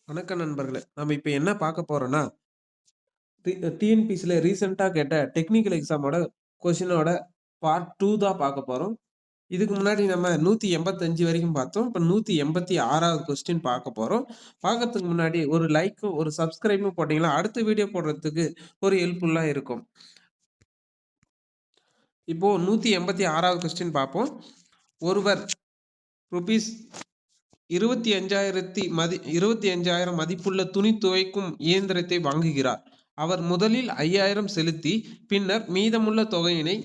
வணக்கம் நண்பர்களே. நம்ம இப்ப என்ன பார்க்க போறோம்னா, டிஎன்பிசில ரீசென்ட்டா கேட்ட டெக்னிக்கல் எக்ஸாமோட கொஸ்டினோட பார்ட் 2 தான் பார்க்க போறோம். இதுக்கு முன்னாடி நம்ம 185 வரைக்கும் பார்த்தோம். இப்ப 186வது கொஸ்டின் பார்க்க போறோம். பார்க்கறதுக்கு முன்னாடி ஒரு லைக்கும், ஒரு சப்ஸ்கிரைபும் போட்டீங்கன்னா, அடுத்த வீடியோ போடுறதுக்கு ஒரு ஹெல்ப்ஃபுல்லா இருக்கும். இப்போ 186வது கொஸ்டின் பார்ப்போம். ஒருவர் ரூபீஸ் 25,000 மதிப்புள்ள துணி துவைக்கும் இயந்திரத்தை வாங்குகிறார். அவர் முதலில் 5,000 செலுத்தி பின்னர் மீதமுள்ள தொகையினை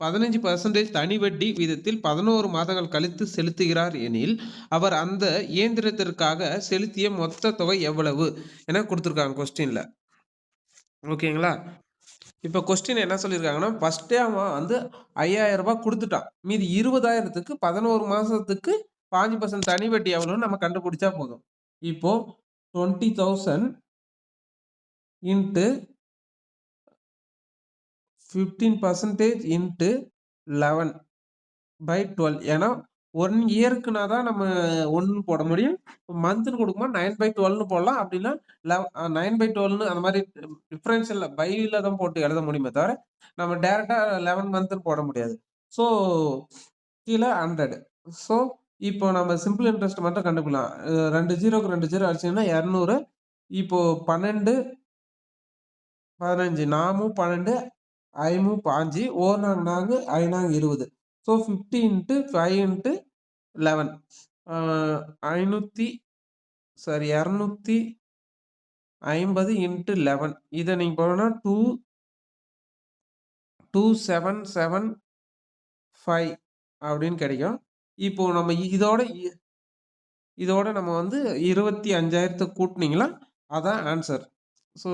15% தனி வட்டி வீதத்தில் 11 மாதங்கள் கழித்து செலுத்துகிறார் எனில் அவர் அந்த இயந்திரத்திற்காக செலுத்திய மொத்த தொகை எவ்வளவு என கொடுத்துருக்காங்க கொஸ்டின்ல. ஓகேங்களா? இப்போ கொஸ்டின் என்ன சொல்லியிருக்காங்கன்னா, ஃபர்ஸ்டே அவன் வந்து 5,000 ரூபாய் குடுத்துட்டான். மீதி 20,000த்துக்கு 11 மாசத்துக்கு 5% தனி வட்டி எவ்வளோன்னு நம்ம கண்டுபிடிச்சா போதும். இப்போ 20,000 இன்ட்டு 15% இன்ட்டு 11/12 ஏன்னா 1 இயர்க்குனா தான் நம்ம 1 போட முடியும். மந்த்ன்னு கொடுக்கும்போது 9/12ன்னு போடலாம். அப்படின்னா 9/12ன்னு அந்த மாதிரி டிஃபரன்ஷியல்ல பைல தான் போட்டு எழுத முடியுமே தவிர, நம்ம டைரக்ட்டா 11 மந்த்ன்னு போட முடியாது. ஸோ கீழ 100. ஸோ இப்போ நம்ம சிம்பிள் இன்ட்ரெஸ்ட் மட்டும் கண்டுபிடிக்கலாம். 2 0க்கு 2 0 அடிச்சீங்கன்னா 200. இப்போ 12, 15 நாமும் 12, ஐமும் 5, ஓர் நாங்கு, ஐநாங்கு 20. So 50 into 5 into 11. 500 sorry 250 into 11. இத நீங்க போடணும்னா 2775 அப்படின்னு கிடைக்கும். இப்போ நம்ம இதோட நம்ம வந்து 25,000 கூட்டுனீங்களா, அதான் ஆன்சர். ஸோ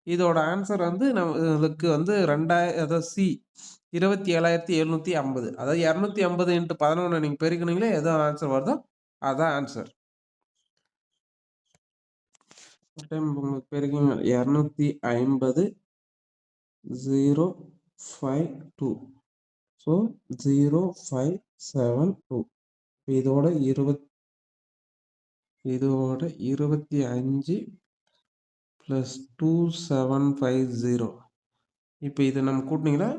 இதோட ஆன்சர் வந்து நம்மளுக்கு வந்து அதாவது சி 27,750. அதாவது 250 இன்ட்டு 11 நீங்க பெருக்குனீங்களா, எது ஆன்சர் வருதோ அதான் ஆன்சர். டைம் உங்களுக்கு பெருக்குங்க 250 052. ஸோ 0572. இதோட 25 + 2750. இப்போ இதை நம்ம கூட்டினீங்கன்னா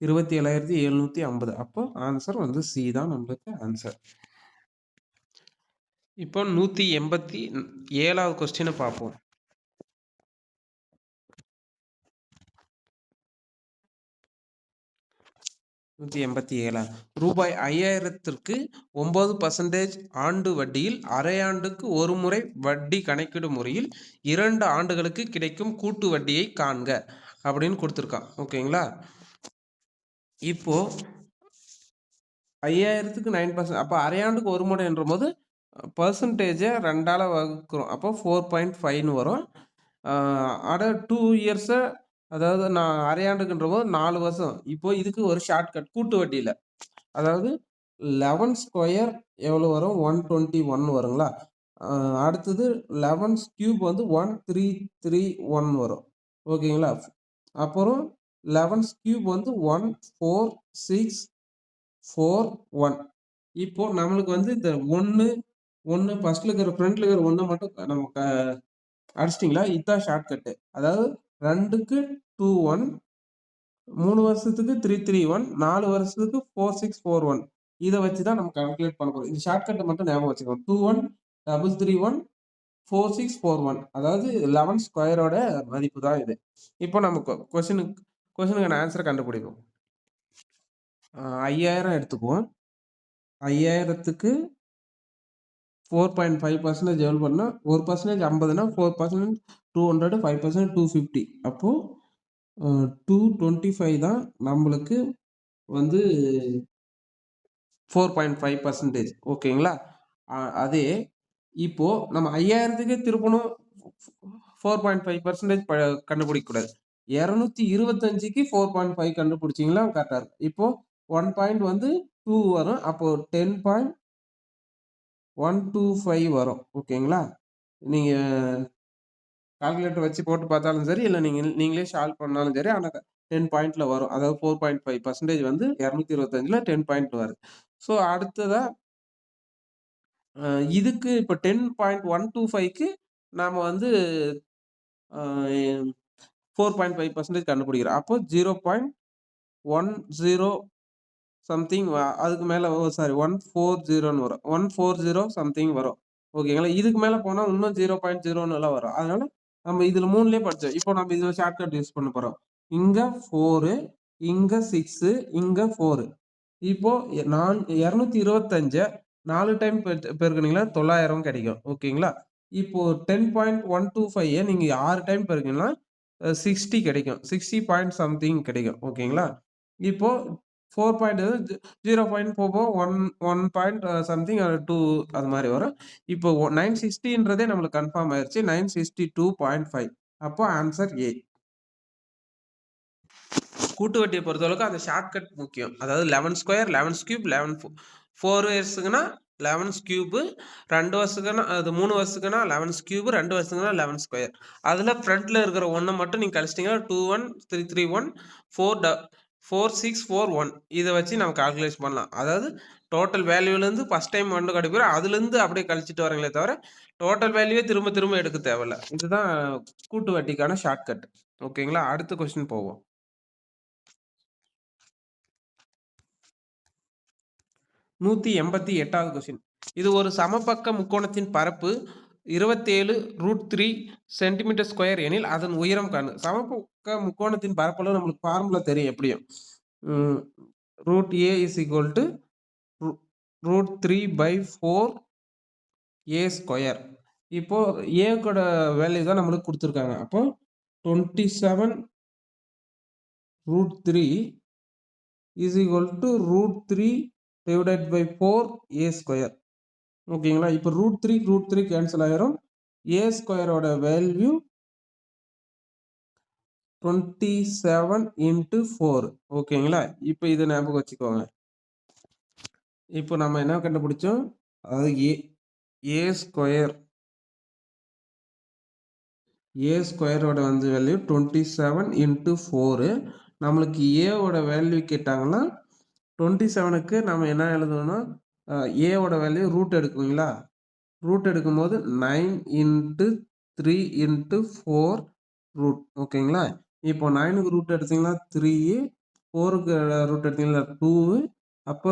27,750. அப்போ ஆன்சர் வந்து சி தான் நம்மளுக்கு ஆன்சர். இப்போ 187வது கொஸ்டினை பார்ப்போம். ரூபாய் 5,000த்திற்கு 9% ஆண்டு வட்டியில் அரையாண்டுக்கு ஒரு முறை வட்டி கணக்கிடும் முறையில் 2 ஆண்டுகளுக்கு கிடைக்கும் கூட்டு வட்டியை காண்க அப்படின்னு கொடுத்துருக்கான். ஓகேங்களா? இப்போ 5,000த்துக்கு 9%. அப்போ அரையாண்டுக்கு ஒரு முறை என்ற போது பர்சன்டேஜை 2ஆல வகுக்கிறோம். அப்போ 4.5ன்னு வரும். அடுத்த 2 இயர்ஸை, அதாவது நான் அரையாண்டுக்குன்ற போது 4 வருஷம். இப்போ இதுக்கு ஒரு ஷார்ட்கட் கூட்டு வட்டியில், அதாவது 11 ஸ்கொயர் எவ்வளோ வரும்? 121 வருங்களா? அடுத்தது 11 கியூப் வந்து 1331 வரும். ஓகேங்களா? அப்புறம் 11 கியூப் வந்து 1461. இப்போ நம்மளுக்கு வந்து இந்த 1 ஃபர்ஸ்ட்ல இருக்கிற ஃப்ரண்ட்ல இருக்கிற 1 மட்டும் நம்ம அடிச்சிட்டிங்களா? இதுதான் ஷார்ட்கட்டு. அதாவது 2க்கு 21, 3 வருஷத்துக்கு 331, 4 வருஷத்துக்கு 4641. இதை வச்சு தான் நம்ம கால்குலேட் பண்ண போறோம். இந்த ஷார்ட்கட்டை மட்டும் ஞாபகம் வச்சுக்கோங்க. 21 331 4641. அதாவது 11 ஸ்கொயரோட மதிப்பு தான் இது. இப்போ நம்ம கொஸ்டினுக்கான ஆன்சரை கண்டுபிடிப்போம். 5,000 எடுத்துக்குவோம். 5,000த்துக்கு 4.5% எவ்வளோ பண்ணா 1% 50னா 4% 200, 5% 250. அப்போ 225 தான் நம்மளுக்கு வந்து 4.5%. ஓகேங்களா? அதே இப்போ நம்ம 5,000த்துக்கே திருப்பணும் 4.5% கண்டுபிடிக்க கூடாது. 225க்கு 4.5 கண்டுபிடிச்சிங்களா கரெக்டா இருக்கும். இப்போ 1 பாயிண்ட் வந்து 2 வரும். அப்போ 10.125 வரும். ஓகேங்களா? நீங்க கால்குலேட்டர் வச்சு போட்டு பார்த்தாலும் சரி, இல்லை நீங்களே சால்வ் பண்ணாலும் சரி, ஆனால் 10 பாயிண்ட்ல வரும். அதாவது 4.5% வந்து 225ல 10 பாயிண்ட் வருது. ஸோ அடுத்ததா இதுக்கு இப்போ 10.125க்கு நாம வந்து 4.5% கண்டுபிடிக்கிறோம். அப்போ 0.10 சம்திங் அதுக்கு மேல சாரி 140ன்னு வரும். 140 சம்திங் வரும். ஓகேங்களா? இதுக்கு மேல போனா இன்னும் 0.0ன்னு எல்லாம் வரும். அதனால நம்ம இதுல 3லயே படிச்சோம். இப்போ நம்ம இதுல ஷார்ட்கட் யூஸ் பண்ண போறோம். இங்க 4, இங்க 6, இங்க 4. இப்போ நான் 225 4 டைம் பெருக்குனீங்கன்னா 900 கிடைக்கும். ஓகேங்களா? இப்போ 10.125 நீங்க 6 டைம் பெருக்குனீங்கன்னா 60 கிடைக்கும். 60 பாயிண்ட் சம்திங் கிடைக்கும். ஓகேங்களா? இப்போ 4 பாயிண்ட் 0 போக 1 1 பாயிண்ட் சம்திங் 2 அது மாரி வரும். இப்போ 960ன்றதே நம்மளுக்கு கன்ஃபார்ம் ஆயிருச்சு. 962.5 அப்போ ஆன்சர் ஏ. கூட்டு வட்டியை பொறுத்தளவுக்கு அந்த ஷார்ட்கட் முக்கியம். அதாவது 11 ஸ்கொயர் 11 கியூப் 11 4 இயர்ஸுக்குன்னா 11 கியூபு 2 வருஷத்துக்குன்னா அது 3 வருஷத்துக்குன்னா 11 கியூபு 2 வருஷத்துக்குன்னா 11 ஸ்கொயர். அதில் ஃப்ரண்ட்டில் இருக்கிற ஒன்றை மட்டும் நீங்கள் கழிச்சிட்டிங்கன்னா 21331 4641 இதை வச்சு நம்ம கால்குலேஷன் பண்ணலாம். அதாவது டோட்டல் வேல்யூலேருந்து ஃபஸ்ட் டைம் ஒன்று கிடைக்கிறோம், அதுலேருந்து அப்படியே கழிச்சிட்டு வரங்களே தவிர டோட்டல் வேல்யூவே திரும்ப திரும்ப எடுக்க தேவையில்ல. இதுதான் கூட்டு வட்டிக்கான ஷார்ட்கட். ஓகேங்களா? அடுத்த கொஸ்டின் போவோம். 188வது கொஸ்டின். இது ஒரு சமபக்க முக்கோணத்தின் பரப்பு 27√3 சென்டிமீட்டர் ஸ்கொயர் எனில் அதன் உயரம் காணு. சமபக்க முக்கோணத்தின் பரப்பளவு நம்மளுக்கு ஃபார்முலா தெரியும் எப்படியும். √a is equal to √3/4 a square. இப்போ ஏக்கோட வேல்யூ தான் நம்மளுக்கு கொடுத்துருக்காங்க. அப்போ 27√3 is equal to √3/4 a square. ஓகேங்களா? இப்போ √3 கேன்சல் ஆயிரும். a ஸ்கொயரோட வேல்யூ 27 into 4. ஓகேங்களா? இப்போ இதை ஞாபகம் வச்சுக்கோங்க. இப்போ நம்ம என்ன கண்டுபிடிச்சோம்? அதாவது a ஸ்கொயரோட வந்து வேல்யூ 27 into 4. நம்மளுக்கு ஏவோட வேல்யூ கேட்டாங்கன்னா 27க்கு நம்ம என்ன எழுதணும்னா ஏவோட வேல்யூ ரூட் எடுக்குவீங்களா? ரூட் எடுக்கும்போது 9 into 3 into 4 ரூட். ஓகேங்களா? இப்போ 9க்கு ரூட் எடுத்தீங்கன்னா 3, 4க்கு ரூட் எடுத்தீங்கன்னா 2, அப்போ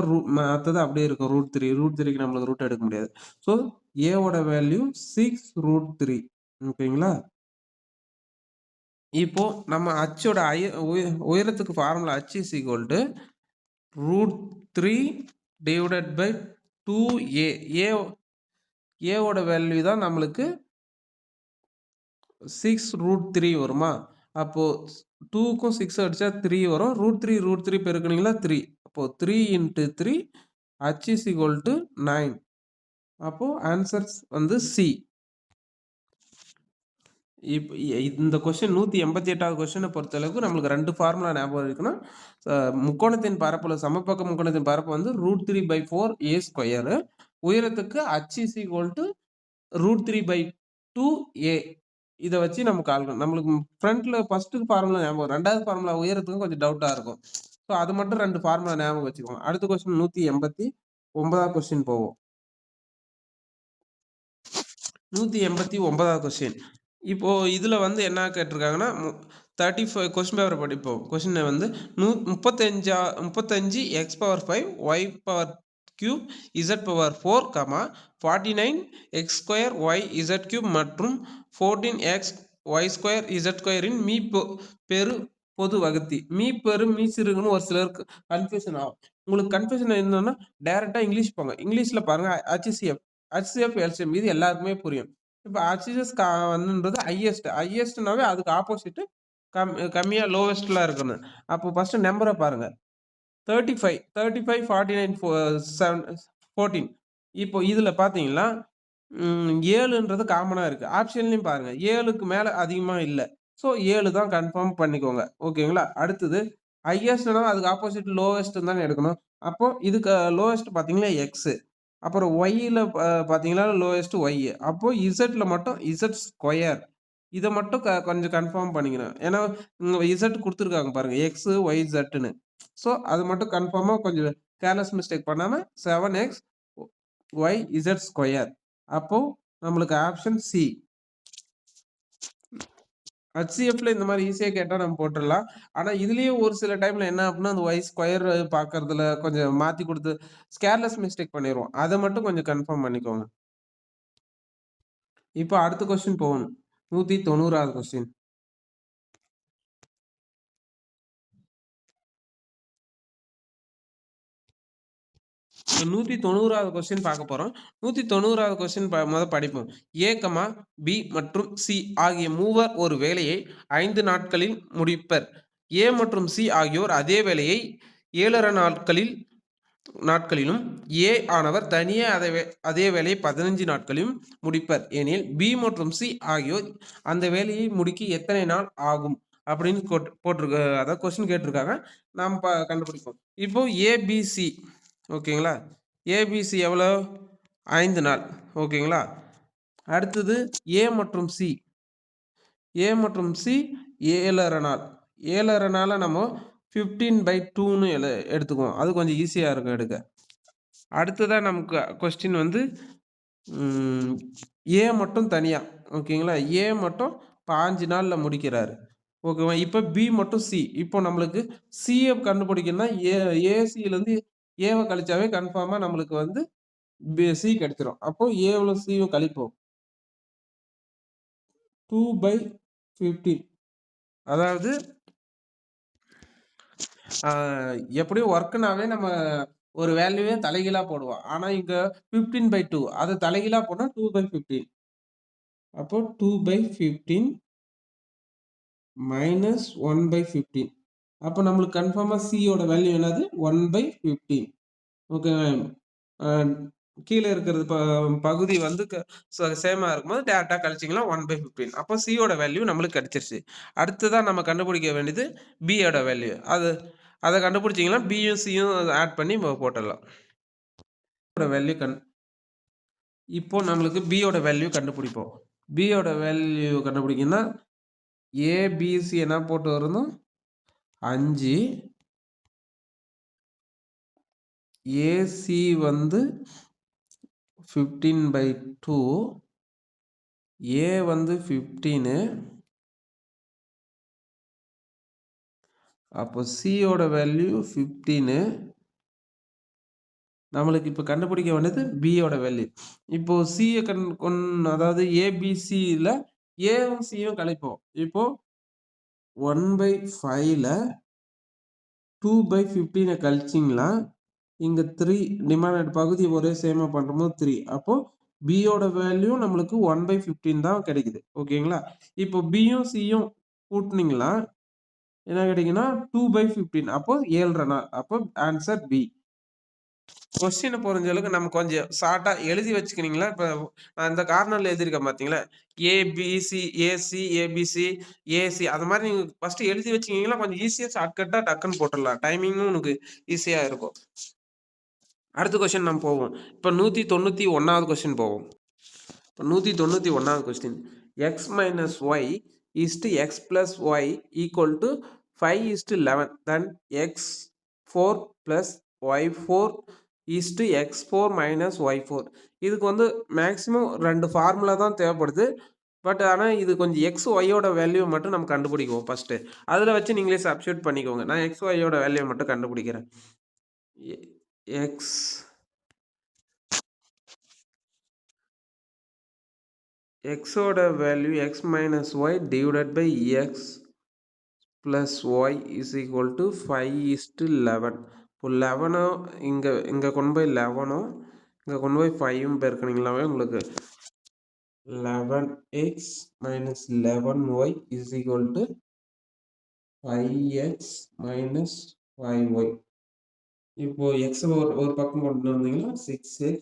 அடுத்தது அப்படியே இருக்கும் √3. √3க்கு நம்மளுக்கு ரூட் எடுக்க முடியாது. ஸோ ஏவோட வேல்யூ 6√3. ஓகேங்களா? இப்போ நம்ம அச்சோட உயரத்துக்கு formula h is equal to √3 divided by 2a. ஏவோட வேல்யூ தான் நம்மளுக்கு 6√3 வருமா? அப்போ 2க்கும் 6 அடிச்சா 3 வரும். √3 பெருக்குனீங்களா 3. அப்போ 3 into 3 h is equal to 9. அப்போ ஆன்சர்ஸ் வந்து சி. இப்போ இந்த கொஸ்டின் 188வது கொஸ்டினை பொறுத்தளவுக்கு நம்மளுக்கு 2 ஃபார்முலா ஞாபகம் இருக்குன்னா முக்கோணத்தின் பரப்புல சமபக்க முக்கோணத்தின் பரப்பு வந்து √3/4 a ஸ்கொயரு. உயரத்துக்கு h is equal to √3/2 a. இதை வச்சு நம்ம நம்மளுக்கு ஃப்ரண்ட்ல ஃபர்ஸ்ட் ஃபார்முலா ஞாபகம், 2வது ஃபார்முலா உயரத்துக்கும் கொஞ்சம் டவுட்டா இருக்கும். ஸோ அது மட்டும் 2 ஃபார்முலா ஞாபகம் வச்சுக்கோங்க. அடுத்த கொஸ்டின் 189வது கொஸ்டின் போவோம். 189வது கொஸ்டின். இப்போ இதுல வந்து என்ன கேட்டிருக்காங்கன்னா 35 கொஸ்டின் பேப்பர் படிப்போம். கொஸ்டின் வந்து 35 x⁵ y⁵ z⁴, 49 x² yz³ மற்றும் 14x y² z² மீ பெரு பொது வகுத்தி. மீ பெரு மீ சிறுகுன்னு ஒரு சிலருக்கு கன்ஃபியூஷன் ஆகும். உங்களுக்கு கன்ஃபியூஷன் என்னன்னா டைரக்டா இங்கிலீஷ் போங்க. இங்கிலீஷ்ல பாருங்க HCF LCM இது எல்லாருக்குமே புரியும். இப்போ HCF வந்துன்றது ஹையஸ்ட்னாவே அதுக்கு ஆப்போசிட் கம்மியா லோவஸ்ட்ல இருக்கணும். அப்போ ஃபர்ஸ்ட் நம்பரை பாருங்க. 35 49 14. இப்போ இதுல பாத்தீங்கன்னா 7ன்றது காமனா இருக்கு. ஆப்ஷன்லயும் பாருங்க 7க்கு மேல அதிகமா இல்ல. ஸோ 7 தான் கன்ஃபார்ம் பண்ணிக்கோங்க. ஓகேங்களா? அடுத்தது ஹையஸ்ட்னா அதுக்கு ஆப்போசிட் லோவஸ்ட் தானே எடுக்கணும். அப்போ இதுக்கு லோவஸ்ட் பாத்தீங்கன்னா எக்ஸ். அப்புறம் ஒய்ல பாத்தீங்கன்னா லோவஸ்ட் ஒய். அப்போ இசட்ல மட்டும் z². இதை மட்டும் கொஞ்சம் கன்ஃபார்ம் பண்ணிக்கணும். ஏன்னா இசட் கொடுத்துருக்காங்க பாருங்க எக்ஸ் ஒய் ஜெட்னு. ஸோ அது மட்டும் கன்ஃபார்மா கொஞ்சம் கேர்லெஸ் மிஸ்டேக் பண்ணாம 7x y z². அப்போ நம்மளுக்கு ஆப்ஷன் சி. HCFல இந்த மாதிரி ஈஸியா கேட்டா நம்ம போட்டுடலாம். ஆனா இதுலயும் ஒரு சில டைம்ல என்ன அப்படின்னா அந்த ஒய் ஸ்கொயர் பாக்குறதுல கொஞ்சம் மாத்தி கொடுத்து கேர்லெஸ் மிஸ்டேக் பண்ணிடுவோம். அதை மட்டும் கொஞ்சம் கன்ஃபார்ம் பண்ணிக்கோங்க. இப்போ அடுத்த கொஸ்டின் போகணும். 190வது கொஸ்டின். 190வது கொஸ்டின் பார்க்க போறோம். 190வது கொஸ்டின் படிப்போம். ஏ, பி மற்றும் சி ஆகிய மூவர் ஒரு வேலையை 5 நாட்களில் முடிப்பர். ஏ மற்றும் சி ஆகியோர் அதே வேலையை 7 நாட்களிலும் ஏ ஆனவர் தனியே அதே வேலையை 15 நாட்களிலும் முடிப்பர் எனில் பி மற்றும் சி ஆகியோர் அந்த வேலையை முடிக்க எத்தனை நாள் ஆகும் அப்படின்னு போட்டிருக்க, அதாவது கொஸ்டின் கேட்டிருக்காங்க. நாம் கண்டுபிடிப்போம். இப்போ ஏபிசி ஓகேங்களா, ஏபிசி எவ்வளோ 5 நாள் ஓகேங்களா. அடுத்தது ஏ மற்றும் சி, ஏ மற்றும் சி 7.5 நாள், 7.5 நாளை நம்ம 15/2ன்னு எடுத்துக்குவோம். அது கொஞ்சம் ஈஸியாக இருக்கும் எடுக்க. அடுத்ததாக நமக்கு கொஸ்டின் வந்து ஏ மட்டும் தனியாக ஓகேங்களா, ஏ மட்டும் 5 நாளில் முடிக்கிறாரு ஓகேவா. இப்போ பி மட்டும் சி, இப்போ நம்மளுக்கு சியை கண்டுபிடிக்கணும்னா ஏசியிலேருந்து ஏவை கழிச்சாவே கன்ஃபார்மாக நம்மளுக்கு வந்து சி கிடைச்சிரும். அப்போ ஏவில் சியும் கழிப்போம். 2/15, அதாவது எப்படியும் ஒர்க்குனாவே நம்ம ஒரு வேல்யூவே தலைகீழா போடுவோம். ஆனா இங்க 15/2 அது தலைகீழா போனா 2/15. அப்போ 2/15 மைனஸ் 1/15. அப்போ நம்மளுக்கு கன்ஃபார்மா சியோட வேல்யூ என்னது 1/15. ஓகே, கீழே இருக்கிறது பகுதி வந்து சேமா இருக்கும்போது டேரக்டா கழிச்சிங்களா 1/15. அப்போ சியோட வேல்யூ நம்மளுக்கு கிடைச்சிருச்சு. அடுத்ததான் நம்ம கண்டுபிடிக்க வேண்டியது பியோட வேல்யூ. அதை கண்டுபிடிச்சிங்கன்னா பியும் சியும் ஆட் பண்ணி போட்டுடலாம். வேல்யூ இப்போ நம்மளுக்கு பியோட வேல்யூ கண்டுபிடிப்போம். பியோட வேல்யூ கண்டுபிடிக்கணும்னா ஏபிசி என்ன போட்டு வரணும் 5, ஏசி வந்து 15/2, ஏ வந்து 15, அப்போ சியோட வேல்யூ 15. நம்மளுக்கு இப்போ கண்டுபிடிக்க வேண்டியது பியோட வேல்யூ. இப்போ சியை அதாவது ஏபிசியில் ஏவும் சியும் கழிப்போம். இப்போ 1/5ல 2/15 கழிச்சிங்களா இங்க 3 டிமாண்ட் பகுதி ஒரே சேமா பண்றோமோ 3. அப்போ பியோட வேல்யூ நம்மளுக்கு 1/15 தான் கிடைக்குது ஓகேங்களா. இப்போ பியும் சியும் கூட்டினீங்களா என்ன கிடைக்குன்னா 2/15. அப்போ 7.5 நாள். அப்போ ஆன்சர் பி. கொஸ்டினை புரிஞ்ச அளவுக்கு நம்ம கொஞ்சம் ஷார்ட்டா எழுதி வச்சுக்கிறீங்களா. இப்போ நான் இந்த கார்னர்ல எழுதியிருக்கேன் பார்த்தீங்களா, ஏபிசி, ஏசி, ஏபிசி, ஏசி, அது மாதிரி நீங்கள் ஃபர்ஸ்ட் எழுதி வச்சுக்கிங்கன்னா கொஞ்சம் ஈஸியாக ஷார்ட்கட்டாக டக்குன்னு போட்டுடலாம். டைமிங்கும் உனக்கு ஈஸியாக இருக்கும். அடுத்த கொஸ்டின் நம்ம போவோம். இப்போ 191வது கொஸ்டின் போவோம். இப்போ 191வது question, x minus y is to x plus y equal to 5:11. Then x4 plus y4 is to x4 minus y4. இதுக்கு வந்து மேக்ஸிமம் 2 ஃபார்முலா தான் தேவைப்படுது. பட் ஆனால் இது கொஞ்சம் எக்ஸ் ஒய்யோட வேல்யூ மட்டும் நம்ம கண்டுபிடிக்குவோம் ஃபஸ்ட்டு. அதில் வச்சு நீங்களே சப்ஸ்டியூட் பண்ணிக்கோங்க. நான் எக்ஸ் ஒய்யோட வேல்யூ மட்டும் கண்டுபிடிக்கிறேன். எக்ஸோட value x minus y divided by x plus y is equal to 5:11. இப்போ 11 இங்கே கொண்டு போய் 11 இங்கே கொண்டு போய் 5 பெருக்கணிங்களாவே உங்களுக்கு 11x minus 11y is equal to 5x minus 5y. இப்போ x ஒரு பக்கம் கொண்டு வந்தீங்கன்னா 6x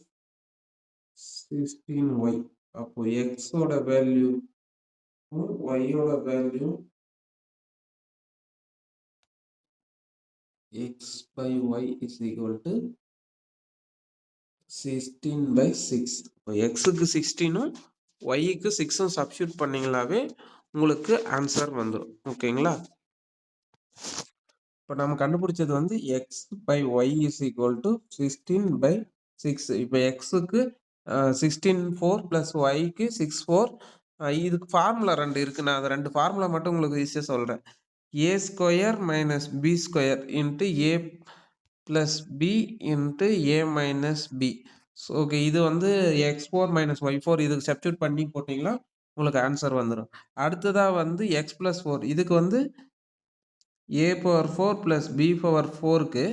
16y. அப்போ x ஓட வேல்யூ y ஓட value x by y is equal to 16/6. இப்போ x-க்கு 16ம் y-க்கு 6ம் சப்ஸ்டியூட் பண்ணீங்களாவே உங்களுக்கு ஆன்சர் வந்துடும் ஓகேங்களா. இப்போ நம்ம கண்டுபிடிச்சது வந்து x by y is equal to 16/6. இப்போ x-க்கு 16 4 plus y-க்கு 6 4 இதுக்கு ஃபார்முலா 2 இருக்கு. நான் அந்த 2 ஃபார்முலா மட்டும் உங்களுக்கு ஈஸியா சொல்றேன். A square minus b square into a plus b into a minus b. So okay. இது வந்து x4 மைனஸ் y4 இதுக்கு சப்ஸ்டிட்யூட் பண்ணி போட்டீங்கன்னா, உங்களுக்கு ஆன்சர் வந்துரும். அடுத்ததா வந்து x + 4 இதுக்கு வந்து a power 4 plus b power 4க்கு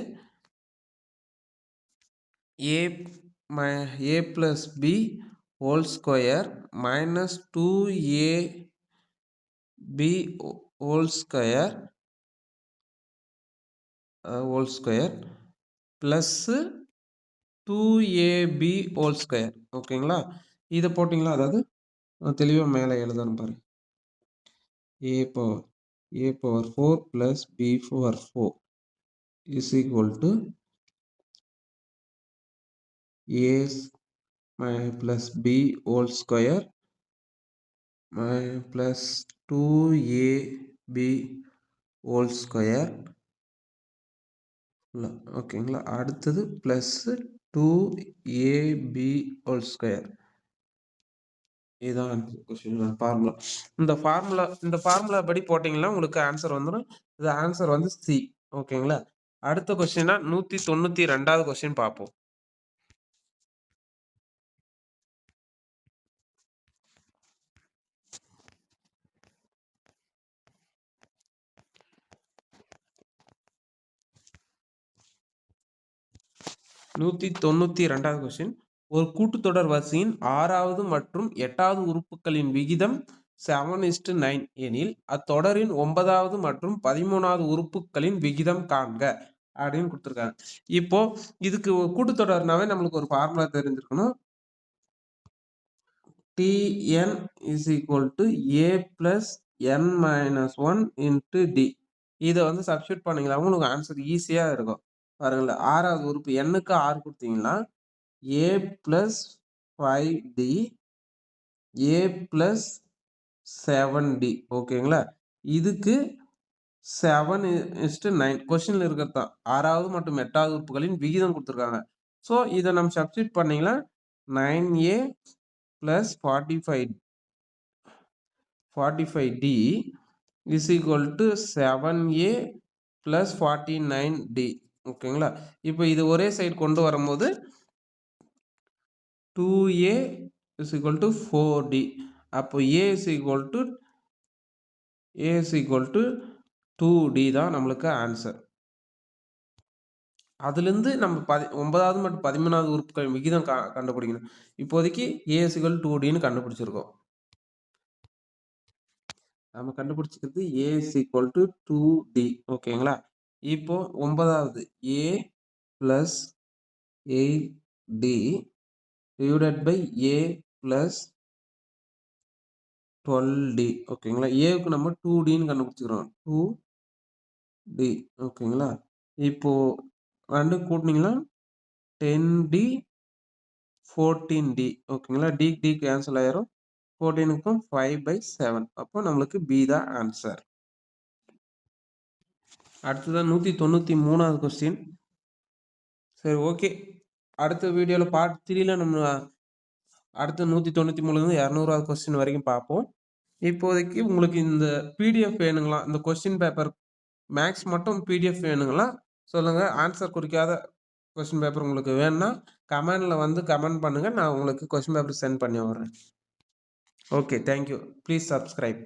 a a plus b whole square minus 2ab whole square plus 2ab whole square. ஓகேங்களா? இத போட்டீங்களா? அதாவது தெளிவா மேல எழுதணும் பாருங்க. a power 4 plus b power 4 is equal to a plus b whole square plus 2ab whole square. ஓகேங்களா? அடுத்தது பிளஸ் 2ab whole square. இதுதான் கொஸ்டின் ஃபார்முலா. இந்த ஃபார்முலா படி போட்டீங்கன்னா உங்களுக்கு ஆன்சர் வந்துடும். இது ஆன்சர் வந்து சி. ஓகேங்களா? அடுத்த கொஸ்டினா 192வது கொஸ்டின் பார்ப்போம். கொஸ்டின். ஒரு கூட்டுத்தொடர் வரிசையின் 6வது மற்றும் 8வது உறுப்புகளின் விகிதம் 7:9 எனில் அத்தொடரின் 9வது மற்றும் 13வது உறுப்புகளின் விகிதம் காண்க அப்படின்னு கொடுத்துருக்காங்க. இப்போ இதுக்கு கூட்டுத்தொடர்னாவே நம்மளுக்கு ஒரு ஃபார்முலா தெரிஞ்சிருக்கணும். Tn is equal to a plus n minus 1 into d. இதை வந்து சப்ஸ்டியூட் பண்ணீங்களா உங்களுக்கு ஆன்சர் ஈஸியா இருக்கும். பாருங்களேன், 6வது உறுப்பு n-க்கு 6 கொடுத்தீங்கன்னா a plus 5d a plus 7d. ஓகேங்களா? இதுக்கு 7:9 கொஸ்டின்ல இருக்கிறது தான். 6வது மற்றும் 8வது உறுப்புகளின் விகிதம் கொடுத்துருக்காங்க. ஸோ இதை நம்ம சப்ஸ்டியூட் பண்ணீங்கன்னா 9a plus 45d is equal to 7a plus 49d. ஓகேங்களா? இப்போ இது ஒரே சைடு கொண்டு வரும்போது 2a is equal to 4d. அப்போ a is equal to 2d தான் நம்மளுக்கு ஆன்சர். அதுலேருந்து நம்ம 9வது மற்றும் 13வது உறுப்புகள் விகிதம் கண்டுபிடிக்கணும். இப்போதைக்கு a is equal to 2dன்னு கண்டுபிடிச்சிருக்கோம். நம்ம கண்டுபிடிச்சிக்கிறது a is equal to 2d. ஓகேங்களா? இப்போ 9வது a plus 8d divided by a plus 12d. ஓகேங்களா? ஏக்கு நம்ம 2dன்னு கண்டுபிடிச்சிக்கிறோம். 2d. ஓகேங்களா? இப்போ ரெண்டு கூட்டினீங்கன்னா 10d 14d. ஓகேங்களா? d கேன்சல் ஆயிரும். 14க்கும் 5/7. அப்போ நம்மளுக்கு b தான் ஆன்சர். அடுத்ததான் 193வது கொஸ்டின். சரி, ஓகே. அடுத்த வீடியோவில் பார்ட் 3ல நம்ம அடுத்த 193லேருந்து 200வது கொஸ்டின் வரைக்கும் பார்ப்போம். இப்போதைக்கு உங்களுக்கு இந்த பிடிஎஃப் வேணுங்களா? இந்த கொஸ்டின் பேப்பர் மேக்ஸ் மட்டும் பிடிஎஃப் வேணுங்களா? சொல்லுங்க. ஆன்சர் குறிக்காத கொஸ்டின் பேப்பர் உங்களுக்கு வேணும்னா கமெண்ட்ல வந்து கமெண்ட் பண்ணுங்க. நான் உங்களுக்கு கொஸ்டின் பேப்பர் சென்ட் பண்ணி விடுறேன். Okay, thank you. Please subscribe.